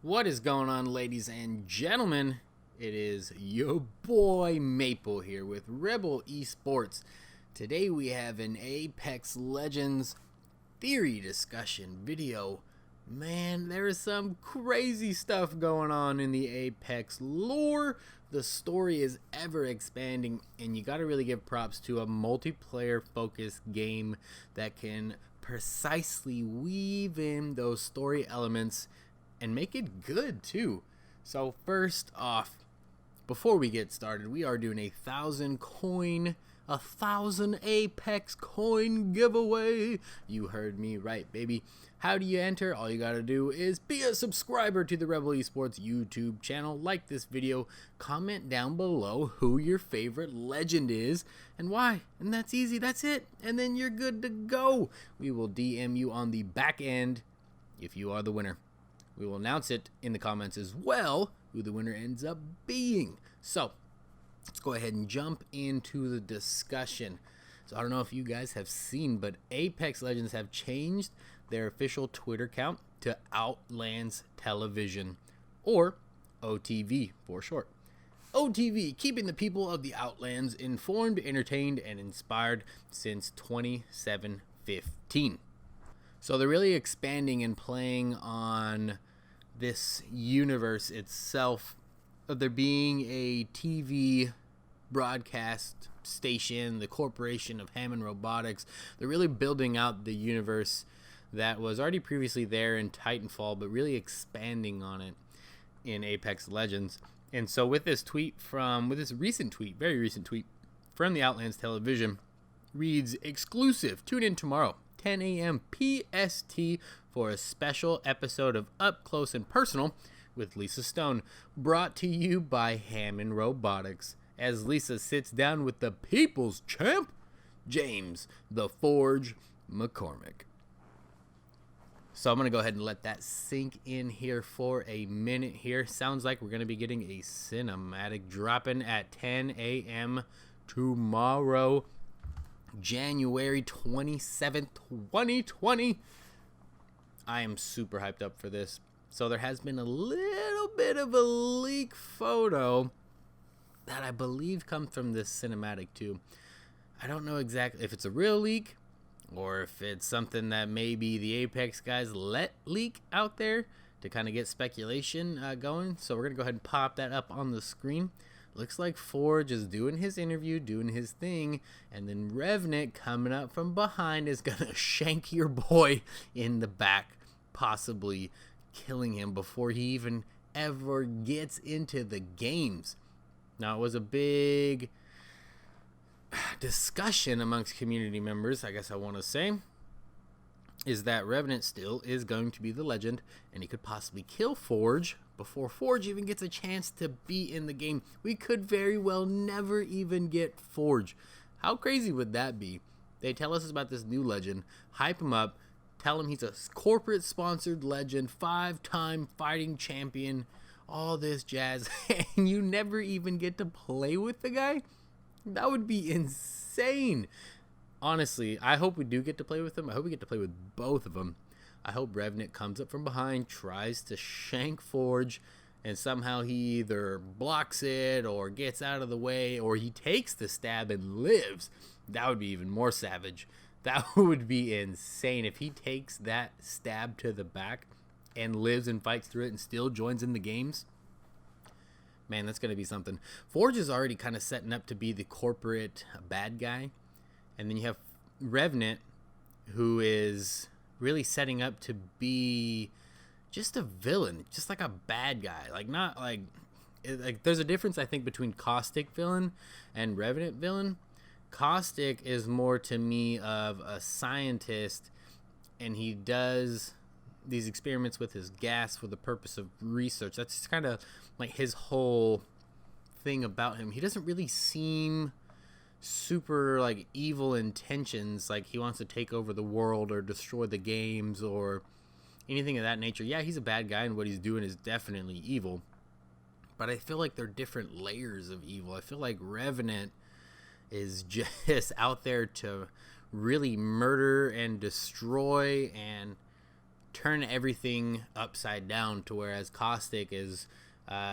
What is going on, ladies and gentlemen? It is your boy Maple here with Rebel Esports. Today we have an Apex Legends theory discussion video. Man, there is some crazy stuff going on in the Apex lore. The story is ever expanding, and you gotta really give props to a multiplayer focused game that can precisely weave in those story elements and make it good too. So first off, before we get started, we are doing a 1,000 Apex coin giveaway. You heard me right, baby. How do you enter? All you gotta do is be a subscriber to the Rebel Esports YouTube channel, like this video, comment down below who your favorite legend is and why, and that's easy, that's it, and then you're good to go. We will DM you on the back end if you are the winner. We will announce it in the comments as well, who the winner ends up being. So, let's go ahead and jump into the discussion. So, I don't know if you guys have seen, but Apex Legends have changed their official Twitter account to Outlands Television, or OTV for short. OTV, keeping the people of the Outlands informed, entertained, and inspired since 2715. So they're really expanding and playing on this universe itself of there being a TV broadcast station, the corporation of Hammond Robotics. They're really building out the universe that was already previously there in Titanfall, but really expanding on it in Apex Legends. And so with this recent tweet, very recent tweet from the Outlands Television, reads, exclusive, tune in tomorrow, 10 a.m. PST for a special episode of Up Close and Personal with Lisa Stone, brought to you by Hammond Robotics, as Lisa sits down with the people's champ, James the Forge McCormick. So I'm going to go ahead and let that sink in here for a minute here. Sounds like we're going to be getting a cinematic dropping at 10 a.m. tomorrow, January 27th, 2020. I am super hyped up for this. So there has been a little bit of a leak photo that I believe comes from this cinematic too. I don't know exactly if it's a real leak or if it's something that maybe the Apex guys let leak out there to kind of get speculation going. So we're going to go ahead and pop that up on the screen. Looks like Forge is doing his interview, doing his thing, and then Revenant coming up from behind is going to shank your boy in the back, possibly killing him before he even ever gets into the games. Now, it was a big discussion amongst community members, I guess I want to say, is that Revenant still is going to be the legend, and he could possibly kill Forge before Forge even gets a chance to be in the game. We could very well never even get Forge. How crazy would that be? They tell us about this new legend, hype him up, tell him he's a corporate sponsored legend, 5-time fighting champion, all this jazz, and you never even get to play with the guy? That would be insane. Honestly, I hope we do get to play with him. I hope we get to play with both of them. I hope Revenant comes up from behind, tries to shank Forge, and somehow he either blocks it or gets out of the way, or he takes the stab and lives. That would be even more savage. That would be insane if he takes that stab to the back and lives and fights through it and still joins in the games. Man, that's going to be something. Forge is already kind of setting up to be the corporate bad guy. And then you have Revenant, who is really setting up to be just a villain, just like a bad guy. Like there's a difference, I think, between Caustic villain and Revenant villain. Caustic is more to me of a scientist, and he does these experiments with his gas for the purpose of research. That's kind of like his whole thing about him. He doesn't really seem super like evil intentions, like he wants to take over the world or destroy the games or anything of that nature. Yeah, he's a bad guy, and what he's doing is definitely evil, but I feel like they're different layers of evil. I feel like Revenant is just out there to really murder and destroy and turn everything upside down, to whereas Caustic is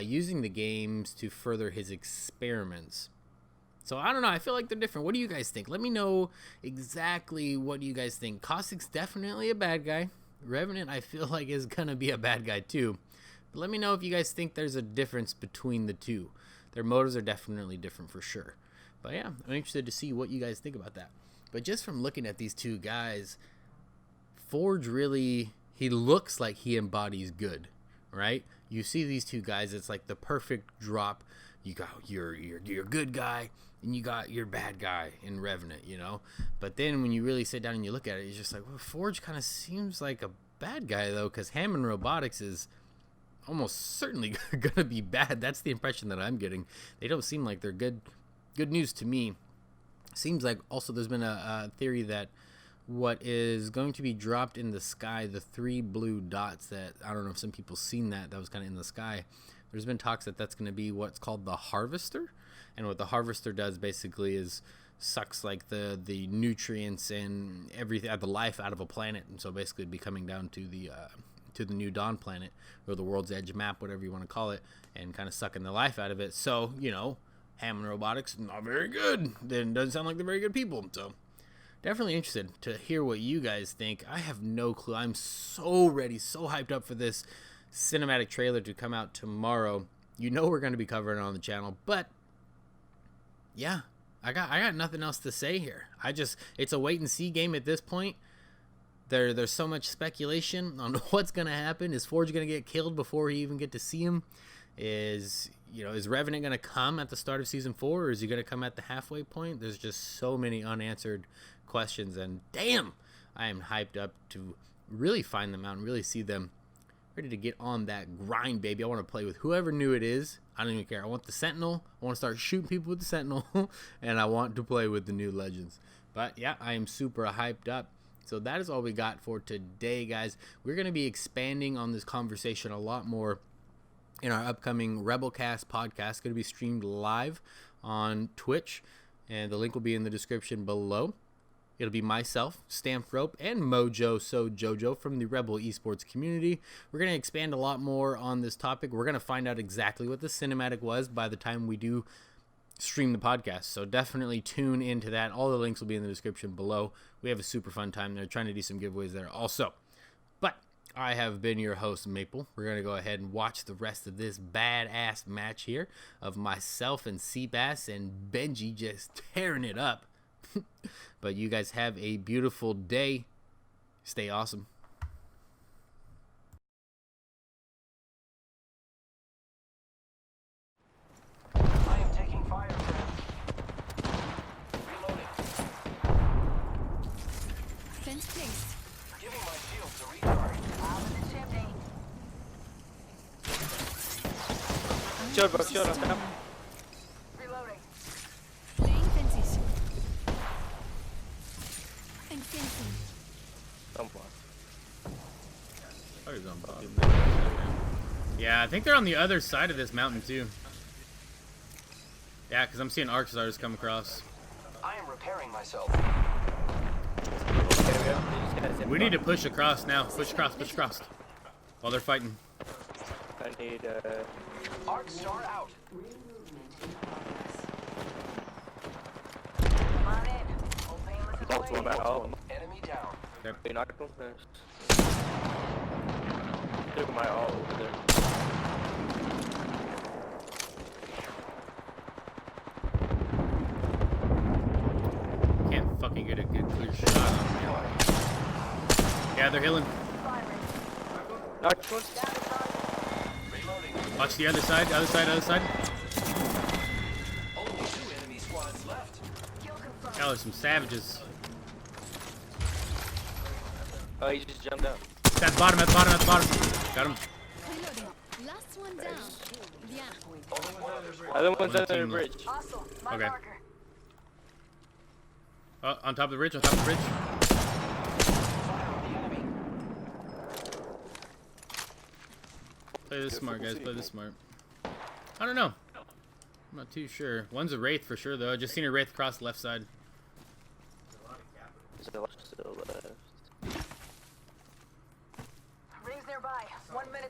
using the games to further his experiments. So I don't know, I feel like they're different. What do you guys think? Let me know exactly what you guys think. Caustic's definitely a bad guy. Revenant, I feel like, is gonna be a bad guy too. But let me know if you guys think there's a difference between the two. Their motives are definitely different for sure. But yeah, I'm interested to see what you guys think about that. But just from looking at these two guys, Forge really, he looks like he embodies good, right? You see these two guys, it's like the perfect drop. You got your good guy, and you got your bad guy in Revenant, you know? But then when you really sit down and you look at it, you're just like, well, Forge kind of seems like a bad guy, though, because Hammond Robotics is almost certainly going to be bad. That's the impression that I'm getting. They don't seem like they're good news to me. Seems like also there's been a theory that what is going to be dropped in the sky, the 3 blue dots that, I don't know if some people seen that was kind of in the sky. There's been talks that that's going to be what's called the Harvester. And what the Harvester does basically is sucks like the nutrients and everything, the life out of a planet. And so basically it'd be coming down to the New Dawn planet, or the World's Edge map, whatever you want to call it, and kind of sucking the life out of it. So, you know, Hammond Robotics, not very good. Then doesn't sound like they're very good people. So definitely interested to hear what you guys think. I have no clue. I'm so ready, so hyped up for this cinematic trailer to come out tomorrow. You know we're going to be covering it on the channel, but yeah, I got nothing else to say here. It's a wait and see game at this point. There's so much speculation on what's going to happen. Is Forge going to get killed before we even get to see him? Is Revenant going to come at the start of season 4, or is he going to come at the halfway point? There's just so many unanswered questions, and damn, I am hyped up to really find them out and really see them. Ready to get on that grind, baby. I want to play with whoever new it is. I don't even care. I want the Sentinel. I want to start shooting people with the Sentinel. And I want to play with the new Legends. But yeah, I am super hyped up. So that is all we got for today, guys. We're going to be expanding on this conversation a lot more in our upcoming Rebelcast podcast. Going to be streamed live on Twitch. And the link will be in the description below. It'll be myself, Stamped Rope, and Mojo So Jojo from the Rebel Esports community. We're going to expand a lot more on this topic. We're going to find out exactly what the cinematic was by the time we do stream the podcast. So definitely tune into that. All the links will be in the description below. We have a super fun time there, trying to do some giveaways there also. But I have been your host, Maple. We're going to go ahead and watch the rest of this badass match here of myself and Seabass and Benji just tearing it up. But you guys have a beautiful day. Stay awesome. I am taking fire, friends. Reloading. Fence placed. Giving my shields a recharge. Out of the chimney. Short. Reloading. Laying fences. And fencing. Yeah, I think they're on the other side of this mountain too. Yeah, because I'm seeing arc stars come across. I am repairing myself. We need to push across now. Push across. While they're fighting. I need Arc star out. Come on in. Old painless is multiple waiting. about Enemy down. They knocked them first. Took my all over there. Can't fucking get a good clear shot on me. Yeah, they're healing. Knocked one. Reloading. Watch the other side. Other side. Only 2 enemy squads left. Kill confirmed. Y'all are some savages. Oh, he just jumped out. At the bottom. Got him. Reloading. Last one down. Yeah. Only one other squad. Other one's One under the team left. bridge. Hostile. My Okay. marker. Oh, on top of the ridge. Fire on the enemy. Play this smart, guys. Play this smart. I don't know. I'm not too sure. One's a Wraith for sure, though. I just seen a Wraith across the left side. Still left.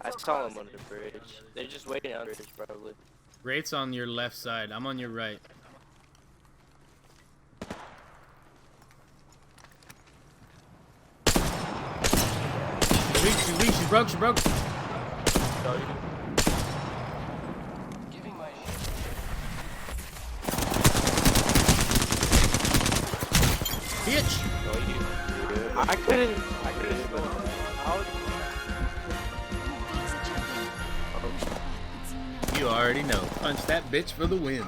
I saw him on the bridge. They're just waiting on the bridge, probably. Wraith's on your left side. I'm on your right. She's weak. She broke. Giving my Bitch! I couldn't. I was. You already know. Punch that bitch for the win.